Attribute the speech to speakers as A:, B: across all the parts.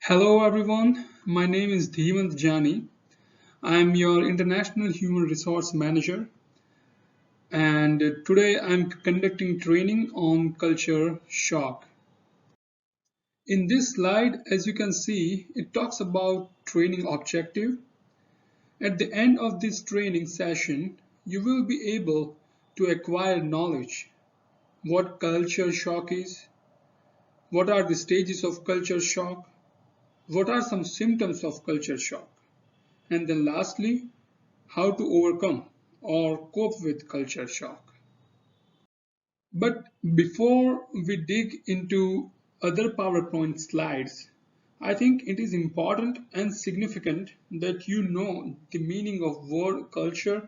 A: Hello everyone, my name is Dhimant Jani. I am your International Human Resource Manager and today I am conducting training on culture shock. In this slide, as you can see, it talks about training objective. At the end of this training session, you will be able to acquire knowledge. What culture shock is, what are the stages of culture shock, what are some symptoms of culture shock, and then lastly, how to overcome or cope with culture shock. But before we dig into other PowerPoint slides, I think it is important and significant that you know the meaning of word culture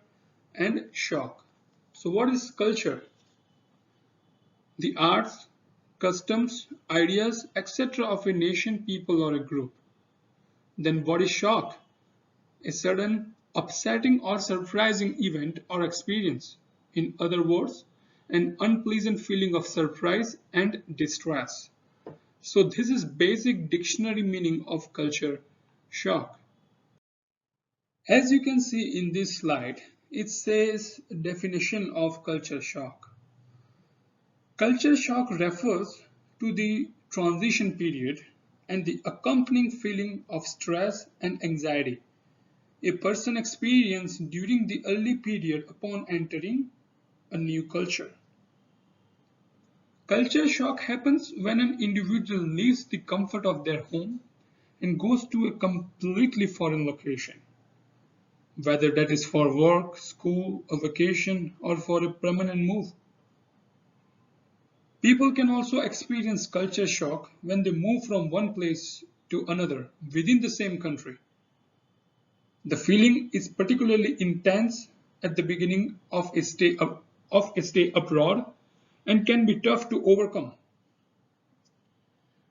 A: and shock. So what is culture? The arts, customs, ideas, etc. of a nation, people or a group. Then what is shock? A sudden, upsetting or surprising event or experience. In other words, an unpleasant feeling of surprise and distress. So this is basic dictionary meaning of culture shock. As you can see in this slide, it says definition of culture shock. Culture shock refers to the transition period and the accompanying feeling of stress and anxiety a person experiences during the early period upon entering a new culture. Culture shock happens when an individual leaves the comfort of their home and goes to a completely foreign location, whether that is for work, school, a vacation, or for a permanent move. People can also experience culture shock when they move from one place to another within the same country. The feeling is particularly intense at the beginning of a stay abroad and can be tough to overcome.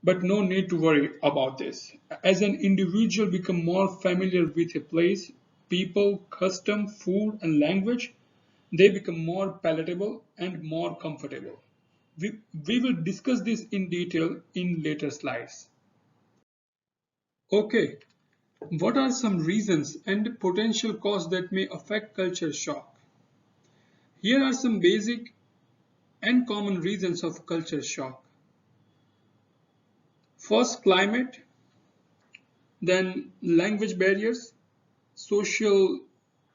A: But no need to worry about this. As an individual becomes more familiar with a place, people, custom, food, and language, they become more palatable and more comfortable. We will discuss this in detail in later slides. Okay, what are some reasons and potential causes that may affect culture shock? Here are some basic and common reasons of culture shock. First, climate, then language barriers, social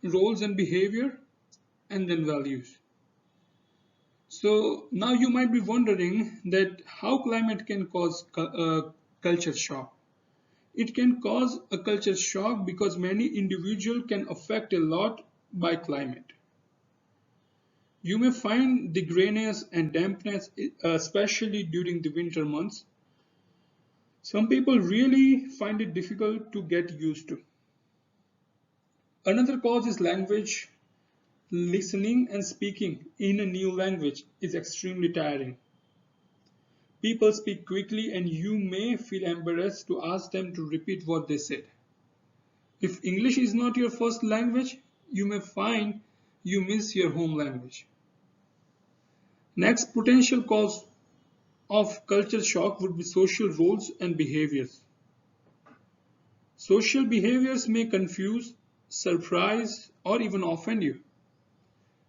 A: roles and behavior, and then values. So now you might be wondering that how climate can cause culture shock. It can cause a culture shock because many individuals can affect a lot by climate. You may find the grayness and dampness, especially during the winter months. Some people really find it difficult to get used to. Another cause is language. Listening and speaking in a new language is extremely tiring. People speak quickly and you may feel embarrassed to ask them to repeat what they said. If English is not your first language, you may find you miss your home language. Next potential cause of culture shock would be social roles and behaviors. Social behaviors may confuse, surprise, or even offend you.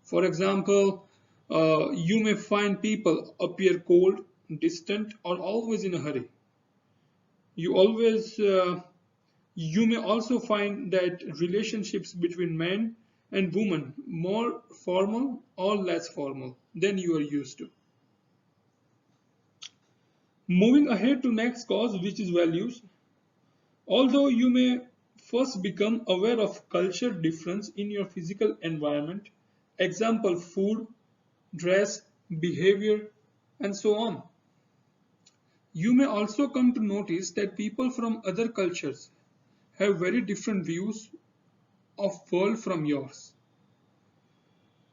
A: For example, you may find people appear cold, distant, or always in a hurry. You may also find that relationships between men and women more formal or less formal than you are used to. Moving ahead to next cause, which is values. Although you may first become aware of culture difference in your physical environment, example food, dress, behavior, and so on. You may also come to notice that people from other cultures have very different views of world from yours.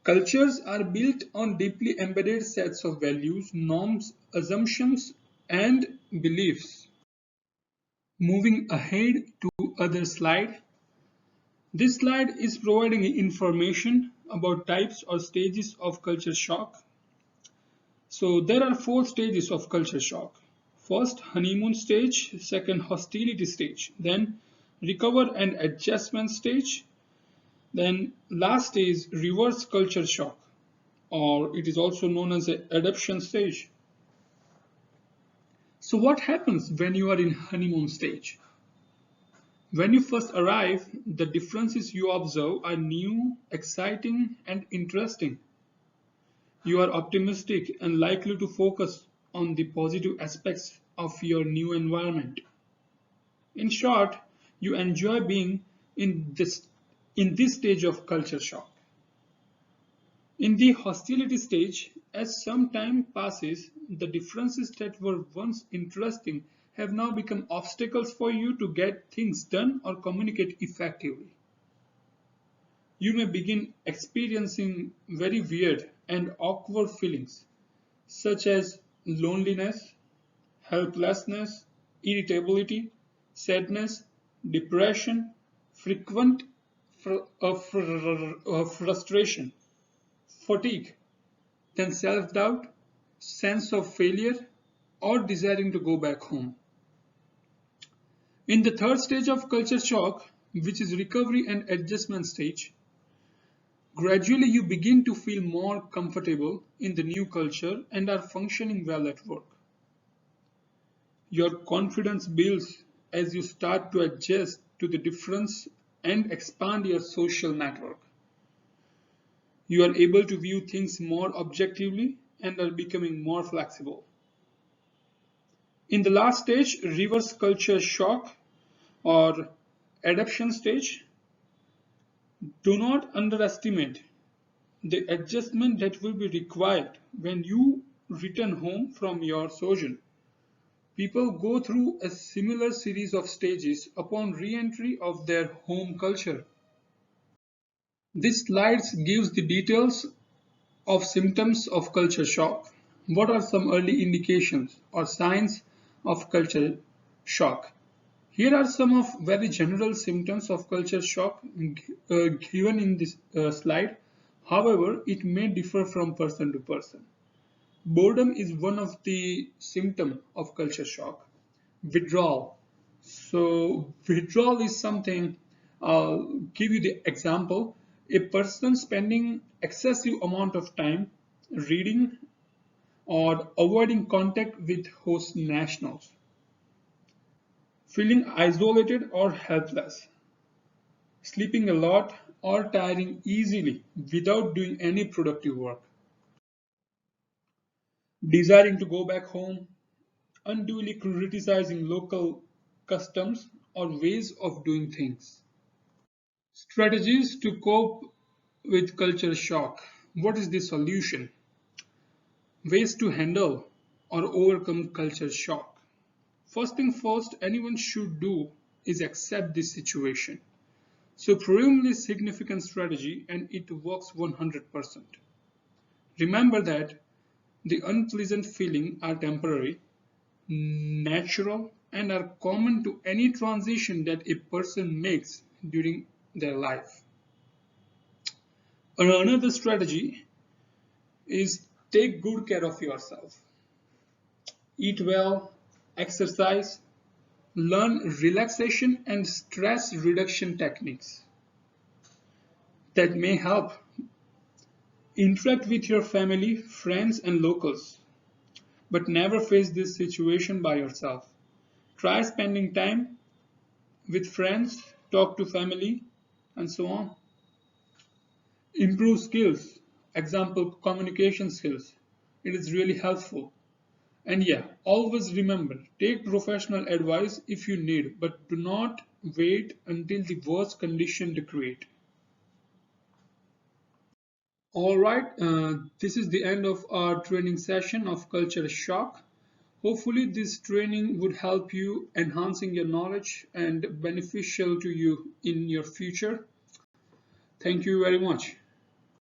A: Cultures are built on deeply embedded sets of values, norms, assumptions, and beliefs. Moving ahead to other slide. This slide is providing information about types or stages of culture shock. So there are four stages of culture shock. First honeymoon stage, second hostility stage, then recover and adjustment stage, then last is reverse culture shock, or it is also known as the adaptation stage. So what happens when you are in honeymoon stage? When you first arrive, the differences you observe are new, exciting, and interesting. You are optimistic and likely to focus on the positive aspects of your new environment. In short, you enjoy being in this stage of culture shock. In the hostility stage, as some time passes, the differences that were once interesting have now become obstacles for you to get things done or communicate effectively. You may begin experiencing very weird and awkward feelings, such as loneliness, helplessness, irritability, sadness, depression, frequent frustration, fatigue, then self-doubt, sense of failure, or desiring to go back home. In the third stage of culture shock, which is recovery and adjustment stage, gradually you begin to feel more comfortable in the new culture and are functioning well at work. Your confidence builds as you start to adjust to the difference and expand your social network. You are able to view things more objectively and are becoming more flexible. In the last stage, reverse culture shock or adaptation stage, do not underestimate the adjustment that will be required when you return home from your sojourn. People go through a similar series of stages upon re-entry of their home culture. This slide gives the details of symptoms of culture shock. What are some early indications or signs of culture shock? Here are some of very general symptoms of culture shock given in this slide. However, it may differ from person to person. Boredom is one of the symptoms of culture shock. Withdrawal. So withdrawal is something, I'll give you the example. A person spending excessive amount of time reading or avoiding contact with host nationals, feeling isolated or helpless, sleeping a lot or tiring easily without doing any productive work, desiring to go back home, unduly criticizing local customs or ways of doing things. Strategies to cope with culture shock. What is the solution? Ways to handle or overcome culture shock. First thing first, anyone should do is accept this situation. Supremely significant strategy and it works 100%. Remember that the unpleasant feelings are temporary, natural, and are common to any transition that a person makes during their life. Another strategy is take good care of yourself. Eat well, exercise, learn relaxation and stress reduction techniques that may help. Interact with your family, friends, and locals, but never face this situation by yourself. Try spending time with friends, talk to family, and so on. Improve skills, example communication skills. It is really helpful. And yeah, always remember, take professional advice if you need, but do not wait until the worst condition to create. Alright, this is the end of our training session of culture shock. Hopefully this training would help you enhancing your knowledge and beneficial to you in your future. Thank you very much.